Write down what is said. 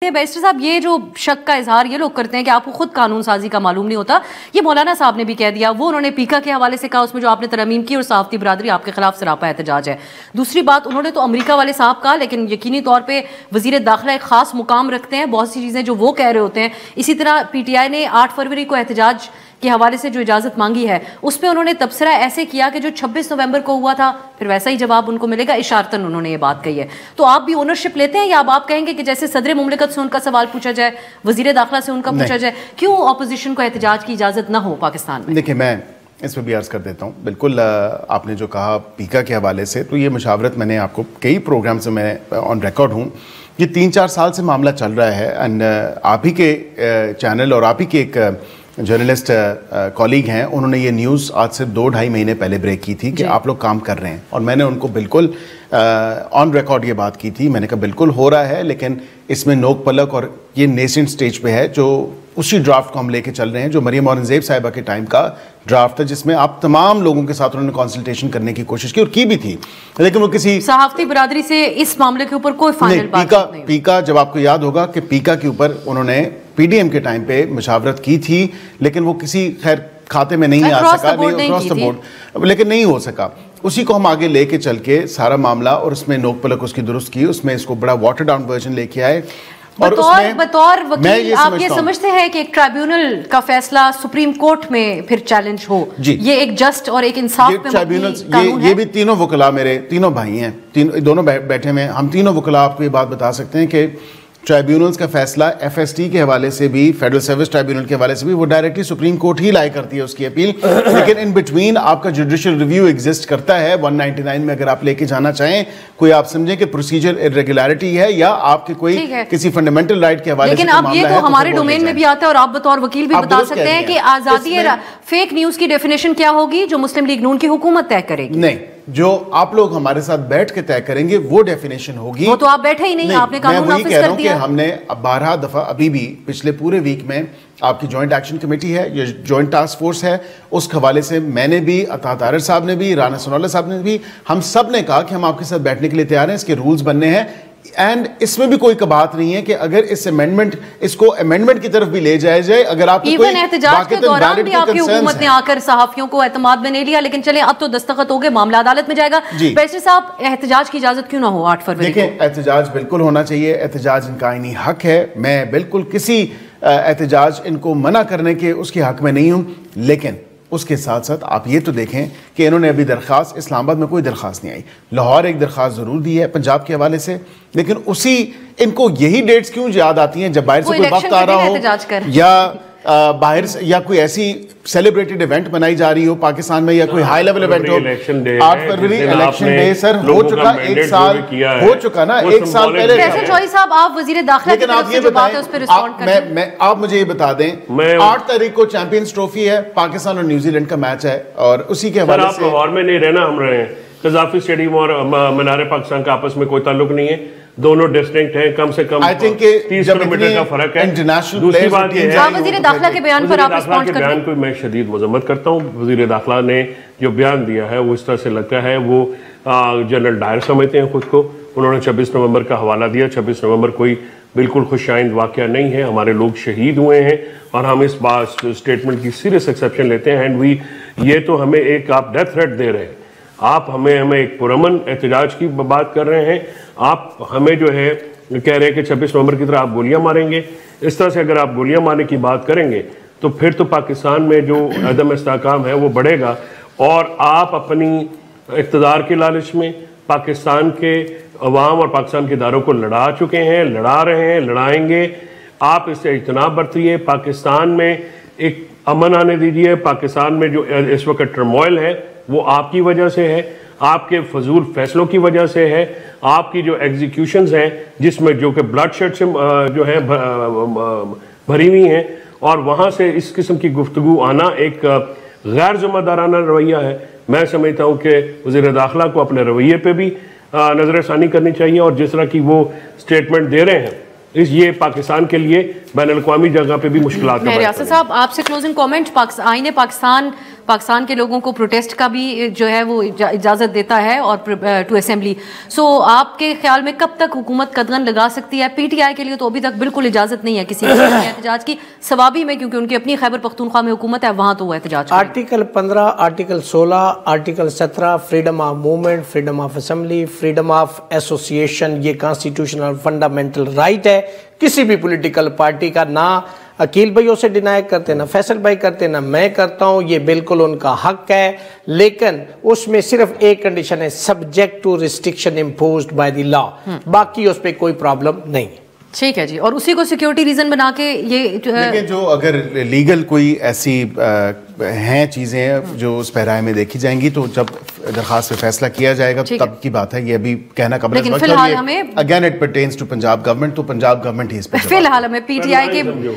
ہیں بیرسٹر صاحب یہ جو شک کا اظہار یہ لوگ کرتے ہیں کہ آپ کو خود قانون سازی کا معلوم نہیں ہوتا, یہ مولانا صاحب نے بھی کہہ دیا, وہ انہوں نے پیکا کے حوالے سے کہا اس میں جو آپ نے ترمیم کی اور صحافتی برادری آپ کے خلاف سراپا احتجاج ہے. دوسری بات انہوں نے تو امریکہ والے صاحب کہا, لیکن یقینی طور پہ وزیر داخلہ ایک خاص مقام رکھتے ہیں, بہت سی چیزیں جو وہ کہہ رہے ہوتے ہیں. اسی طرح پی ٹی آئی نے 8 فروری کو احتجاج کے حوالے سے جو اجازت مانگی ہے اس پہ انہوں نے تبصرہ ایسے کیا کہ جو 26 نومبر کو ہوا تھا پھر ویسا ہی جواب ان کو ملے گا, اشارتاً انہوں نے یہ بات کہی ہے. تو آپ بھی اونرشپ لیتے ہیں یا آپ کہیں گے کہ جیسے صدر مملکت سے ان کا سوال پوچھا جائے, وزیر داخلہ سے ان کا پوچھا جائے, کیوں اپوزیشن کو احتجاج کی اجازت نہ ہو پاکستان میں؟ دیکھیں میں اس پہ بھی عرض کر دیتا ہوں, بالکل آپ نے جو کہا پیکا کے حوالے سے, تو یہ مشاورت میں نے آپ کو کئی پروگرام سے میں آن ریکارڈ ہوں, یہ 3-4 سال سے معاملہ چل رہا ہے. اینڈ آپ ہی کے چینل اور آپ ہی کے ایک جرنلسٹ کالیگ ہیں, انہوں نے یہ نیوز آج سے 2-2.5 مہینے پہلے بریک کی تھی کہ آپ لوگ کام کر رہے ہیں, اور میں نے ان کو بالکل آن ریکارڈ یہ بات کی تھی. میں نے کہا بالکل ہو رہا ہے, لیکن اس میں نوک پلک اور یہ نیسنٹ سٹیج پہ ہے, جو اسی ڈرافٹ کو ہم لے کے چل رہے ہیں جو مریم اورنگزیب صاحبہ کے ٹائم کا ڈرافٹ تھا, جس میں آپ تمام لوگوں کے ساتھ انہوں نے کنسلٹیشن کرنے کی کوشش کی اور کی بھی تھی, لیکن وہ کسی صحافتی برادری سے اس معاملے کے اوپر کوئی فائنل بات نہیں. پیکا جب آپ کو یاد ہوگا کہ پیکا کے اوپر انہوں نے پی ڈی ایم کے ٹائم پہ مشاورت کی تھی, لیکن وہ کسی خیر کھاتے میں نہیں آ سکا, اکراس دا بورڈ, لیکن نہیں ہو سکا. اسی کو ہم آگے لے کے چل کے سارا معاملہ اور اس میں نوک پلک اس کی درست کی, اس میں اس کو بڑا واٹر ڈاؤن ورژن لے کے آئے. بطور وکیل آپ یہ سمجھتے ہیں کہ ایک ٹرائبیونل کا فیصلہ سپریم کورٹ میں پھر چیلنج ہو, یہ ایک جسٹ اور ایک انصاف پہ مبنی قانون ہے؟ یہ بھی تینوں وکلاء میرے تینوں بھائی ہیں, دونوں بیٹھے ہوئے ہیں, ہم تینوں وکلاء آپ کو یہ بات بتا سکتے ہیں کہ ٹرائبیونلز کا فیصلہ ایف ایس ٹی کے حوالے سے بھی, فیڈرل سروس ٹرائبیونل کے حوالے سے بھی, وہ ڈائریکٹلی سپریم کورٹ ہی لائے کرتی ہے اس کی اپیل, لیکن ان بٹوین آپ کا جوڈیشل ریویو ایگزسٹ کرتا ہے 199 میں. اگر آپ لے کے جانا چاہیں, کوئی آپ سمجھیں کہ پروسیجر ارریگولیرٹی ہے یا آپ کے کوئی کسی فنڈامنٹل رائٹ کے حوالے سے لیکن اب یہ تو ہمارے ڈومین میں بھی آتا ہے, اور آپ بطور وکیل بھی بتا سکتے ہیں کہ آزادی فیک نیوز کی ڈیفینیشن کیا ہوگی جو مسلم لیگ نون کی حکومت طے کرے گی. نہیں, جو آپ لوگ ہمارے ساتھ بیٹھ کے طے کریں گے وہ ڈیفینیشن ہوگی. وہ تو آپ بیٹھے ہی نہیں, آپ نے قانون نافذ کر دیا. ہم نے 12 دفعہ ابھی بھی پچھلے پورے ویک میں آپ کی جوائنٹ ایکشن کمیٹی ہے, یہ جوائنٹ ٹاسک فورس ہے, اس حوالے سے میں نے بھی, عطا طاہر صاحب نے بھی, رانا ثناءاللہ صاحب نے بھی, ہم سب نے کہا کہ ہم آپ کے ساتھ بیٹھنے کے لیے تیار ہیں, اس کے رولز بننے ہیں. اینڈ اس میں بھی کوئی بات نہیں ہے کہ اگر اس کو امینڈمنٹ کی طرف بھی لے جائے جائے, اگر آپ ایون احتجاج کے دوران بھی آپ کی حکومت نے آ کر صحافیوں کو اعتماد میں نہیں لیا, لیکن چلیں اب تو دستخط ہو گئے, معاملہ عدالت میں جائے گا. بیرسٹر صاحب احتجاج کی اجازت کیوں نہ ہو 8 فروری کو؟ دیکھیں احتجاج بالکل ہونا چاہیے, احتجاج ان کا آئینی حق ہے, میں بالکل کسی احتجاج ان کو منع کرنے کے اس کے حق میں نہیں ہوں, لیکن اس کے ساتھ ساتھ آپ یہ تو دیکھیں کہ انہوں نے ابھی درخواست, اسلام آباد میں کوئی درخواست نہیں آئی, لاہور ایک درخواست ضرور دی ہے پنجاب کے حوالے سے, لیکن ان کو یہی ڈیٹس کیوں یاد آتی ہیں جب باہر سے کوئی وقت آ رہا ہو یا باہر سے یا کوئی ایسی سیلیبریٹڈ ایونٹ بنائی جا رہی ہو پاکستان میں, یا کوئی ہائی لیول ایونٹ ہو. 8 فروری الیکشن ڈے سر ہو چکا, 1 سال ہو چکا نا, 1 سال پہلے. فیصل جوہری صاحب آپ وزیر داخلہ کی طرف سے جو بات ہے اس پہ رسپونڈ کریں. آپ مجھے یہ بتا دیں, 8 تاریخ کو چیمپئنز ٹرافی ہے, پاکستان اور نیوزی لینڈ کا میچ ہے, اور اسی کے حوالے سے لاہور میں نہیں رہنا, ہم رہے ہیں قذافی اسٹیڈیم اور مینار پاکستان کا آپس میں کوئی تعلق نہیں ہے, دونوں ڈسٹنکٹ ہیں, کم سے کم 30 کلومیٹر کا فرق ہے. دوسری بات یہ ہے وزیر داخلہ کے بیان پر آپ رسپونڈ کریں. بیان کو میں شدید مذمت کرتا ہوں. وزیر داخلہ نے جو بیان دیا ہے وہ اس طرح سے لگتا ہے وہ جنرل ڈائر سمجھتے ہیں خود کو. انہوں نے 26 نومبر کا حوالہ دیا. 26 نومبر کوئی بالکل خوش آئند واقعہ نہیں ہے, ہمارے لوگ شہید ہوئے ہیں, اور ہم اس بات اسٹیٹمنٹ کی سیریس ایکسیپشن لیتے ہیں. اینڈ یہ تو ہمیں ایک آپ ڈیتھ تھریٹ دے رہے ہیں, آپ ہمیں ایک پرامن احتجاج کی بات کر رہے ہیں, آپ ہمیں جو ہے کہہ رہے ہیں کہ 26 نومبر کی طرح آپ گولیاں ماریں گے. اس طرح سے اگر آپ گولیاں مارنے کی بات کریں گے تو پھر تو پاکستان میں جو عدم استحکام ہے وہ بڑھے گا, اور آپ اپنی اقتدار کے لالچ میں پاکستان کے عوام اور پاکستان کے اداروں کو لڑا چکے ہیں, لڑا رہے ہیں, لڑائیں گے. آپ اس سے اجتناب برتیے, پاکستان میں ایک امن آنے دیجیے. پاکستان میں جو اس وقت ٹرموائل ہے وہ آپ کی وجہ سے ہے, آپ کے فضول فیصلوں کی وجہ سے ہے, آپ کی جو ایگزیکیوشنز ہیں جس میں جو کہ بلڈ شیڈ سے جو ہے بھری ہوئی ہیں, اور وہاں سے اس قسم کی گفتگو آنا ایک غیر ذمہ دارانہ رویہ ہے. میں سمجھتا ہوں کہ وزیر داخلہ کو اپنے رویے پہ بھی نظر ثانی کرنی چاہیے, اور جس طرح کی وہ سٹیٹمنٹ دے رہے ہیں یہ پاکستان کے لیے بین الاقوامی جگہ پہ بھی مشکلات کا. ریاست صاحب آپ سے کلوزنگ کامنٹ, آئین پاکستان پاکستان کے لوگوں کو پروٹیسٹ کا بھی جو ہے وہ اجازت دیتا ہے اور ٹو اسمبلی. سو آپ کے خیال میں کب تک حکومت قدغن لگا سکتی ہے؟ پی ٹی آئی کے لیے تو ابھی تک بالکل اجازت نہیں ہے کسی احتجاج کی، سوابی میں کیونکہ ان کی اپنی خیبر پختونخوا میں حکومت ہے، وہاں تو وہ احتجاج کریں. Article 15، article 16، article 17 freedom of movement, freedom of assembly, freedom of association, یہ کانسٹیٹیوشنل فنڈامنٹل رائٹ ہے کسی بھی پولیٹیکل پارٹی کا. نہ عقیل بھائیوں سے ڈینائی کرتے، نہ فیصل بھائی کرتے، نہ میں کرتا ہوں، یہ بالکل ان کا حق ہے، لیکن اس میں صرف ایک کنڈیشن ہے، subject to restriction imposed by the law, باقی اس پہ کوئی پرابلم نہیں. ٹھیک ہے جی. اور اسی کو سیکیورٹی ریزن بنا کے یہ لیکن جو اگر لیگل کوئی ایسی ہیں چیزیں جو اس پیرائے میں دیکھی جائیں گی تو جب درخواست پہ فیصلہ کیا جائے گا تب کی بات ہے. یہ ابھی کہنا قبل لیکن فی الحال ہمیں again it pertains to Punjab government, تو پنجاب گورنمنٹ ہی اس پہ فی الحال ہمیں پی ٹی آئی کے